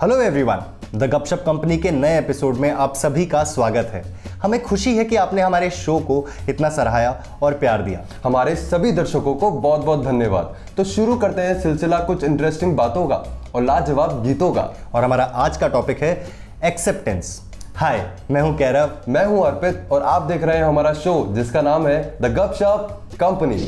Hello everyone, the गपशप company के नए एपिसोड में आप सभी का स्वागत है। हमें खुशी है कि आपने हमारे शो को इतना सराहाया और प्यार दिया। हमारे सभी दर्शकों को बहुत बहुत धन्यवाद। तो शुरू करते हैं सिलसिला कुछ इंटरेस्टिंग बातों का और लाजवाब गीतों का। और हमारा आज का टॉपिक है एक्सेप्टेंस। हाय, मैं हूं कैरव। मैं हूं अर्पित और आप देख रहे हैं हमारा शो जिसका नाम है द गपशप कंपनी।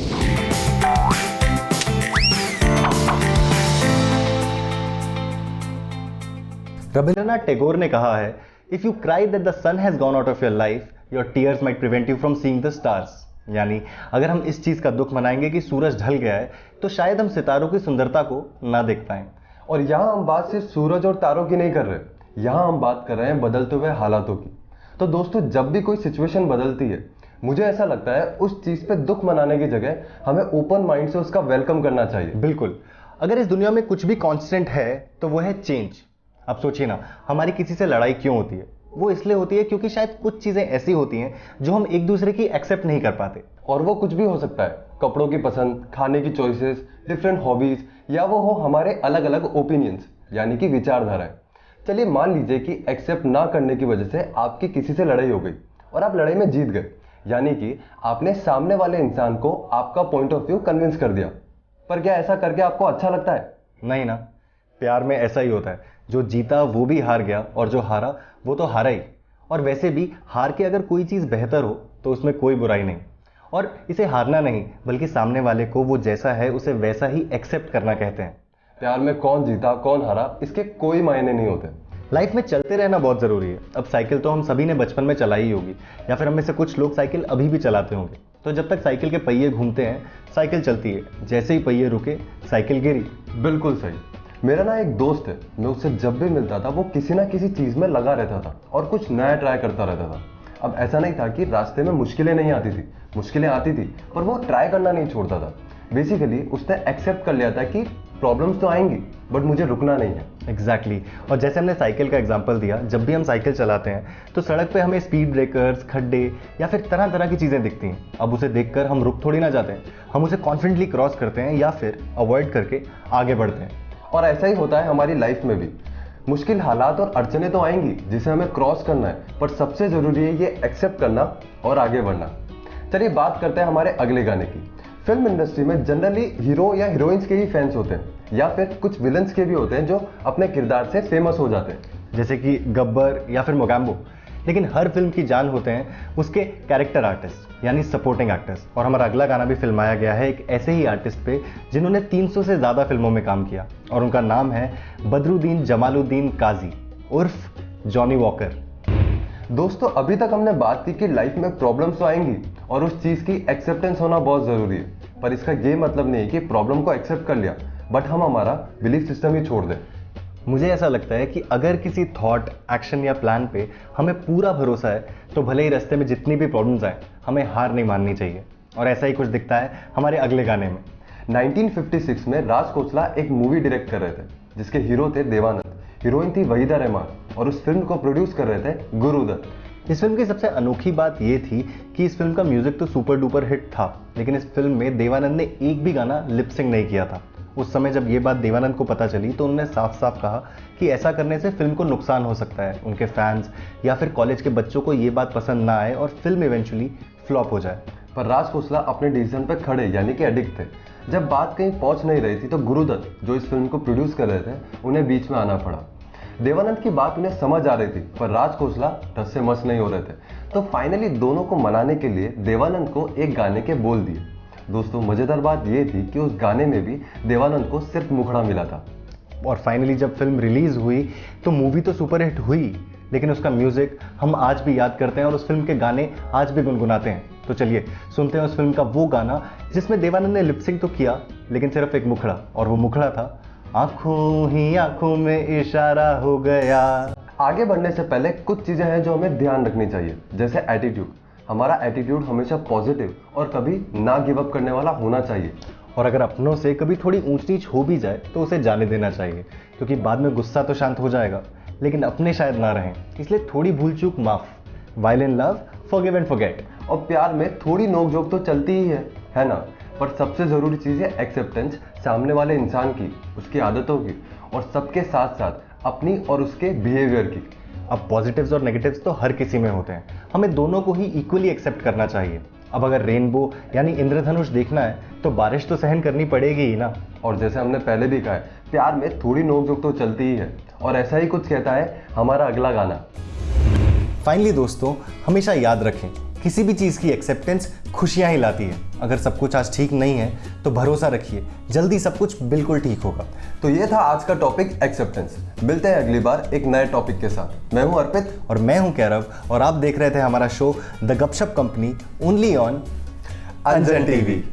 रविंद्रनाथ टैगोर ने कहा है, if you cry that the sun has gone out of your life, your tears might prevent you from seeing the stars. यानी अगर हम इस चीज का दुख मनाएंगे कि सूरज ढल गया है, तो शायद हम सितारों की सुंदरता को ना देख पाएं। और यहाँ हम बात सिर्फ सूरज और तारों की नहीं कर रहे, यहाँ हम बात कर रहे हैं बदलते हुए हालातों की। तो दोस्तों, जब भी कोई सिचुएशन बदलती है, मुझे ऐसा लगता है उस चीज पे दुख मनाने की जगह हमें ओपन माइंड से उसका वेलकम करना चाहिए। बिल्कुल। अगर इस दुनिया में कुछ भी कांस्टेंट है तो वो है चेंज। अब सोचिए ना, हमारी किसी से लड़ाई क्यों होती है? वो इसलिए होती है क्योंकि शायद कुछ चीजें ऐसी होती हैं जो हम एक दूसरे की एक्सेप्ट नहीं कर पाते। और वो कुछ भी हो सकता है, कपड़ों की पसंद, खाने की चॉइसेस, डिफरेंट हॉबीज, या वो हो हमारे अलग अलग ओपिनियंस यानी कि विचारधाराएं। चलिए मान लीजिए कि एक्सेप्ट ना करने की वजह से आपकी किसी से लड़ाई हो गई और आप लड़ाई में जीत गए, यानी कि आपने सामने वाले इंसान को आपका पॉइंट ऑफ व्यू कन्विंस कर दिया। पर क्या ऐसा करके आपको अच्छा लगता है? नहीं ना। प्यार में ऐसा ही होता है, जो जीता वो भी हार गया और जो हारा वो तो हारा ही। और वैसे भी हार के अगर कोई चीज बेहतर हो तो उसमें कोई बुराई नहीं। और इसे हारना नहीं, बल्कि सामने वाले को वो जैसा है उसे वैसा ही एक्सेप्ट करना कहते हैं। प्यार में कौन जीता कौन हारा इसके कोई मायने नहीं होते। लाइफ में चलते रहना बहुत जरूरी है। अब साइकिल तो हम सभी ने बचपन में चलाई ही होगी, या फिर हम में से कुछ लोग साइकिल अभी भी चलाते होंगे। तो जब तक साइकिल के पहिए घूमते हैं, साइकिल चलती है। जैसे ही पहिए रुके, साइकिल गिरी। बिल्कुल सही। मेरा ना एक दोस्त है, मैं उससे जब भी मिलता था वो किसी ना किसी चीज में लगा रहता था और कुछ नया ट्राई करता रहता था। अब ऐसा नहीं था कि रास्ते में मुश्किलें नहीं आती थी, मुश्किलें आती थी, पर वो ट्राई करना नहीं छोड़ता था। बेसिकली उसने एक्सेप्ट कर लिया था कि प्रॉब्लम्स तो आएंगी बट मुझे रुकना नहीं है। एग्जैक्टली। और जैसे हमने साइकिल का एग्जांपल दिया, जब भी हम साइकिल चलाते हैं तो सड़क पे हमें स्पीड ब्रेकर्स, खड्डे या फिर तरह तरह की चीजें दिखती हैं। अब उसे देखकर हम रुक थोड़ी ना जाते हैं, हम उसे कॉन्फिडेंटली क्रॉस करते हैं या फिर अवॉइड करके आगे बढ़ते हैं। और ऐसा ही होता है हमारी लाइफ में भी। मुश्किल हालात और अड़चने तो आएंगी जिसे हमें क्रॉस करना है, पर सबसे जरूरी है ये एक्सेप्ट करना और आगे बढ़ना। चलिए बात करते हैं हमारे अगले गाने की। फिल्म इंडस्ट्री में जनरली हीरो या हीरोइंस के ही फैंस होते हैं, या फिर कुछ विलन्स के भी होते हैं जो अपने किरदार से फेमस हो जाते हैं, जैसे कि गब्बर या फिर मोगैम्बो। लेकिन हर फिल्म की जान होते हैं उसके कैरेक्टर आर्टिस्ट यानी सपोर्टिंग एक्टर्स। और हमारा अगला गाना भी फिल्माया गया है एक ऐसे ही आर्टिस्ट पे जिन्होंने 300 से ज्यादा फिल्मों में काम किया, और उनका नाम है बदरुद्दीन जमालुद्दीन काजी उर्फ जॉनी वॉकर। दोस्तों, अभी तक हमने बात की कि लाइफ में प्रॉब्लम्स तो आएंगी और उस चीज की एक्सेप्टेंस होना बहुत जरूरी है। पर इसका ये मतलब नहीं कि प्रॉब्लम को एक्सेप्ट कर लिया बट हम हमारा बिलीफ सिस्टम ही छोड़ दें। मुझे ऐसा लगता है कि अगर किसी थॉट, एक्शन या प्लान पे हमें पूरा भरोसा है, तो भले ही रास्ते में जितनी भी प्रॉब्लम्स आए, हमें हार नहीं माननी चाहिए। और ऐसा ही कुछ दिखता है हमारे अगले गाने में। 1956 में राज खोसला एक मूवी डायरेक्ट कर रहे थे जिसके हीरो थे देवानंद, हीरोइन थी वहीदा रहमान, और उस फिल्म को प्रोड्यूस कर रहे थे गुरुदत्त। इस फिल्म की सबसे अनोखी बात यह थी कि इस फिल्म का म्यूजिक तो सुपर डुपर हिट था, लेकिन इस फिल्म में देवानंद ने एक भी गाना लिपसिंग नहीं किया था। उस समय जब ये बात देवानंद को पता चली तो उन्होंने साफ साफ कहा कि ऐसा करने से फिल्म को नुकसान हो सकता है, उनके फैंस या फिर कॉलेज के बच्चों को ये बात पसंद ना आए और फिल्म इवेंचुअली फ्लॉप हो जाए। पर राज खोसला अपने डिसीजन पर खड़े यानी कि एडिक्ट थे। जब बात कहीं पहुंच नहीं रही थी तो गुरुदत्त, जो इस फिल्म को प्रोड्यूस कर रहे थे, उन्हें बीच में आना पड़ा। देवानंद की बात उन्हें समझ आ रही थी पर राज खोसला रस से मस नहीं हो रहे थे। तो फाइनली दोनों को मनाने के लिए देवानंद को एक गाने के बोल दिए। दोस्तों, मजेदार बात यह थी कि उस गाने में भी देवानंद को सिर्फ मुखड़ा मिला था। और फाइनली जब फिल्म रिलीज हुई तो मूवी तो सुपरहिट हुई, लेकिन उसका म्यूजिक हम आज भी याद करते हैं और उस फिल्म के गाने आज भी गुनगुनाते हैं। तो चलिए सुनते हैं उस फिल्म का वो गाना जिसमें देवानंद ने लिपसिंग तो किया लेकिन सिर्फ एक मुखड़ा, और वो मुखड़ा था आंखों ही आंखों में इशारा हो गया। आगे बढ़ने से पहले कुछ चीजें हैं जो हमें ध्यान रखनी चाहिए, जैसे एटीट्यूड। हमारा एटीट्यूड हमेशा पॉजिटिव और कभी ना गिव अप करने वाला होना चाहिए। और अगर अपनों से कभी थोड़ी ऊंच नीच हो भी जाए तो उसे जाने देना चाहिए, क्योंकि बाद में गुस्सा तो शांत हो जाएगा लेकिन अपने शायद ना रहें। इसलिए थोड़ी भूल चूक माफ। While in love, forgive and forget. और प्यार में थोड़ी नोकझोंक तो चलती ही है ना? पर सबसे जरूरी चीज है एक्सेप्टेंस सामने वाले इंसान की, उसकी आदतों की, और सबके साथ साथ अपनी और उसके बिहेवियर की। अब पॉजिटिव्स और नेगेटिव्स तो हर किसी में होते हैं, हमें दोनों को ही इक्वली एक्सेप्ट करना चाहिए। अब अगर रेनबो यानी इंद्रधनुष देखना है तो बारिश तो सहन करनी पड़ेगी ही ना। और जैसे हमने पहले भी कहा है, प्यार में थोड़ी नोकझोंक तो चलती ही है, और ऐसा ही कुछ कहता है हमारा अगला गाना। फाइनली दोस्तों, हमेशा याद रखें, किसी भी चीज़ की एक्सेप्टेंस खुशियाँ ही लाती है। अगर सब कुछ आज ठीक नहीं है तो भरोसा रखिए, जल्दी सब कुछ बिल्कुल ठीक होगा। तो ये था आज का टॉपिक एक्सेप्टेंस। मिलते हैं अगली बार एक नए टॉपिक के साथ। मैं हूं अर्पित और मैं हूं कैरव, और आप देख रहे थे हमारा शो द गपशप company, only on Anjan TV.